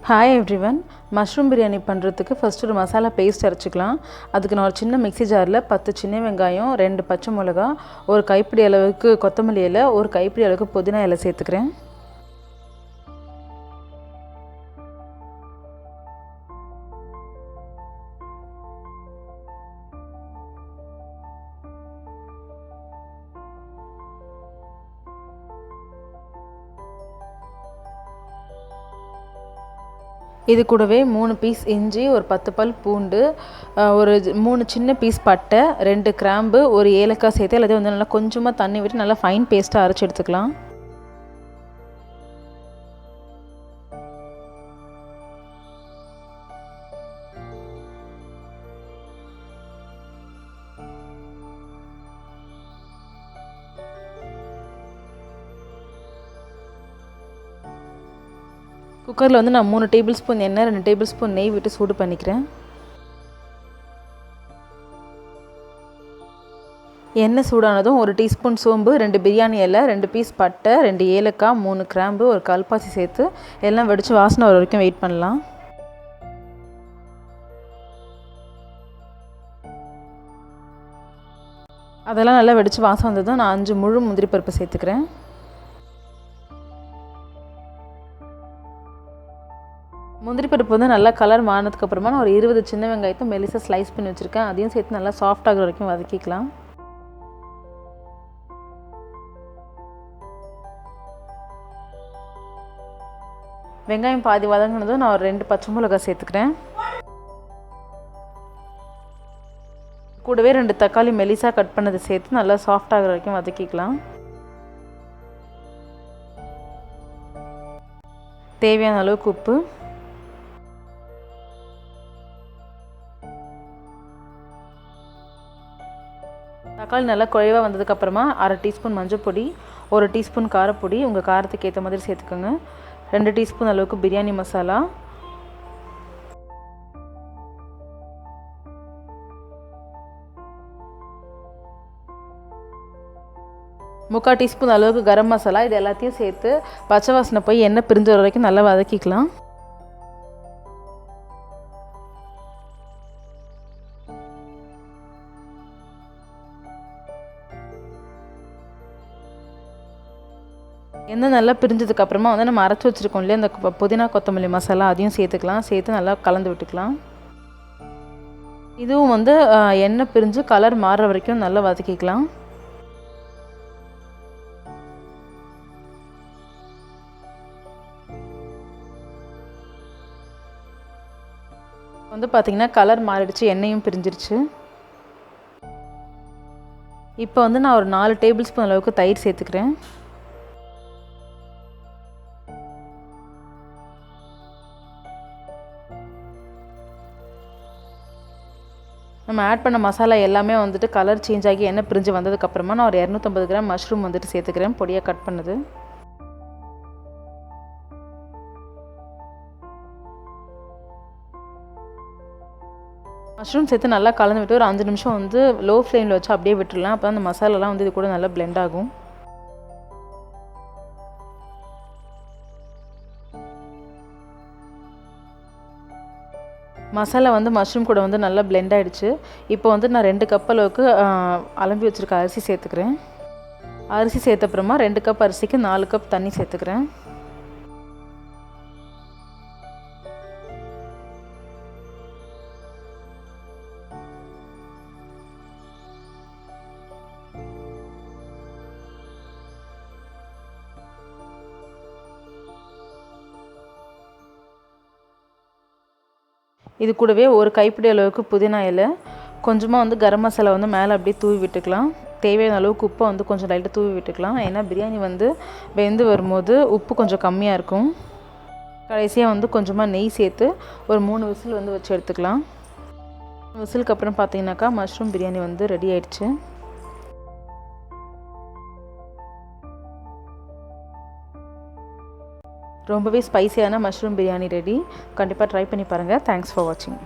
Hi everyone. Mushroom biryani பண்ணுறதுக்கு first ஒரு masala paste அரைச்சிக்கலாம். அதுக்கு நான் ஒரு சின்ன மிக்ஸி ஜாரில் 10 சின்ன வெங்காயம், 2 பச்சை மிளகா, ஒரு கைப்பிடி அளவுக்கு கொத்தமல்லி இலை, ஒரு கைப்பிடி அளவுக்கு புதினா இலை சேர்த்துக்கிறேன். இது கூடவே 3 பீஸ் இஞ்சி, ஒரு 10 பல் பூண்டு, ஒரு 3 சின்ன பீஸ் பட்டை, 2 கிராம்பு, ஒரு ஏலக்காய் சேர்த்து எல்லாத்தையும் வந்து நல்லா கொஞ்சமாக தண்ணி விட்டு நல்லா ஃபைன் பேஸ்ட்டாக அரைச்சி எடுத்துக்கலாம். குக்கரில் வந்து நான் 3 டேபிள் ஸ்பூன் எண்ணெய், 2 டேபிள் ஸ்பூன் நெய் விட்டு சூடு பண்ணிக்கிறேன். எண்ணெய் சூடானதும் 1 டீஸ்பூன் சோம்பு, 2 பிரியாணி இலை, 2 பீஸ் பட்டை, 2 ஏலக்காய், 3 கிராம்பு, ஒரு கல்பாசி சேர்த்து எல்லாம் வெடித்து வாசனை வர வரைக்கும் வெயிட் பண்ணலாம். அதெல்லாம் நல்லா வெடித்து வாசம் வந்ததும் நான் 5 முழு முந்திரி பருப்பு சேர்த்துக்கிறேன். முந்திரி பருப்பு வந்து நல்லா கலர் மாறினதுக்கப்புறமா நான் ஒரு 20 சின்ன வெங்காயத்தை மெலிசாக ஸ்லைஸ் பண்ணி வச்சுருக்கேன். அதையும் சேர்த்து நல்லா சாஃப்ட் ஆகிற வரைக்கும் வதக்கிக்கலாம். வெங்காயம் பாதி வதங்கினதும் நான் ஒரு 2 பச்சை மிளகாய் சேர்த்துக்கிறேன். கூடவே 2 தக்காளி மெலிசாக கட் பண்ணதை சேர்த்து நல்லா சாஃப்ட் ஆகிற வரைக்கும் வதக்கிக்கலாம். தேவையான அளவுக்கு உப்பு, தக்காளி நல்லா குழைவாக வந்ததுக்கப்புறமா 1/2 டீஸ்பூன் மஞ்சள் பொடி, 1 டீஸ்பூன் காரப்பொடி, உங்கள் காரத்துக்கு ஏற்ற மாதிரி சேர்த்துக்கோங்க, 2 டீஸ்பூன் அளவுக்கு பிரியாணி மசாலா, முக்கால் டீஸ்பூன் அளவுக்கு கரம் மசாலா. இது எல்லாத்தையும் சேர்த்து பச்சை வாசனை போய் எண்ணெய் பிரிஞ்சு வர வரைக்கும் நல்லா வதக்கிக்கலாம். எண்ணெய் நல்லா பிரிஞ்சதுக்கப்புறமா வந்து நம்ம அரைச்சி வச்சுருக்கோம் இல்லையா, இந்த புதினா கொத்தமல்லி மசாலா, அதையும் சேர்த்துக்கலாம். சேர்த்து நல்லா கலந்து விட்டுக்கலாம். இதுவும் வந்து எண்ணெய் பிரிஞ்சு கலர் மாறுற வரைக்கும் நல்லா வதக்கிக்கலாம். வந்து பார்த்திங்கன்னா கலர் மாறிடுச்சு, எண்ணெயும் பிரிஞ்சிருச்சு. இப்போ வந்து நான் ஒரு 4 டேபிள் ஸ்பூன் அளவுக்கு தயிர் சேர்த்துக்கிறேன். நம்ம ஆட் பண்ண மசாலா எல்லாமே வந்துட்டு கலர் சேஞ்ச் ஆகி எண்ணெய் பிரிஞ்சு வந்ததுக்கப்புறமா நான் ஒரு 250 கிராம் மஷ்ரூம் வந்துட்டு சேர்த்துக்கிறேன், பொடியாக கட் பண்ணது. மஷ்ரூம் சேர்த்து நல்லா கலந்து விட்டு ஒரு 5 நிமிஷம் வந்து லோ ஃப்ளேமில் வச்சு அப்படியே விட்டுடலாம். அப்போ அந்த மசாலாலாம் வந்து இது கூட நல்லா பிளெண்ட் ஆகும். மசாலா வந்து மஷ்ரூம் கூட வந்து நல்லா பிளெண்ட் ஆகிடுச்சு. இப்போ வந்து நான் 2 கப் அளவுக்கு அலம்பி வச்சுருக்க அரிசி சேர்த்துக்கிறேன். அரிசி சேர்த்தப்புறமா 2 கப் அரிசிக்கு 4 கப் தண்ணி சேர்த்துக்கிறேன். இது கூடவே ஒரு கைப்பிடி அளவுக்கு புதினா இலை, கொஞ்சமாக வந்து கரம் மசாலா வந்து மேலே அப்படியே தூவி விட்டுக்கலாம். தேவையான அளவுக்கு உப்பை வந்து கொஞ்சம் லைட்டாக தூவி விட்டுக்கலாம். ஏன்னா பிரியாணி வந்து வெந்து வரும்போது உப்பு கொஞ்சம் கம்மியாக இருக்கும். கடைசியாக வந்து கொஞ்சமாக நெய் சேர்த்து ஒரு 3 விசில் வந்து வச்சு எடுத்துக்கலாம். விசிலுக்கு அப்புறம் பார்த்தீங்கன்னாக்கா மஷ்ரூம் பிரியாணி வந்து ரெடி ஆயிடுச்சு. ரொம்பவே ஸ்பைசியான மஷ்ரூம் பிரியாணி ரெடி. கண்டிப்பாக ட்ரை பண்ணி பாருங்கள். தேங்க்ஸ் ஃபார் வாட்சிங்.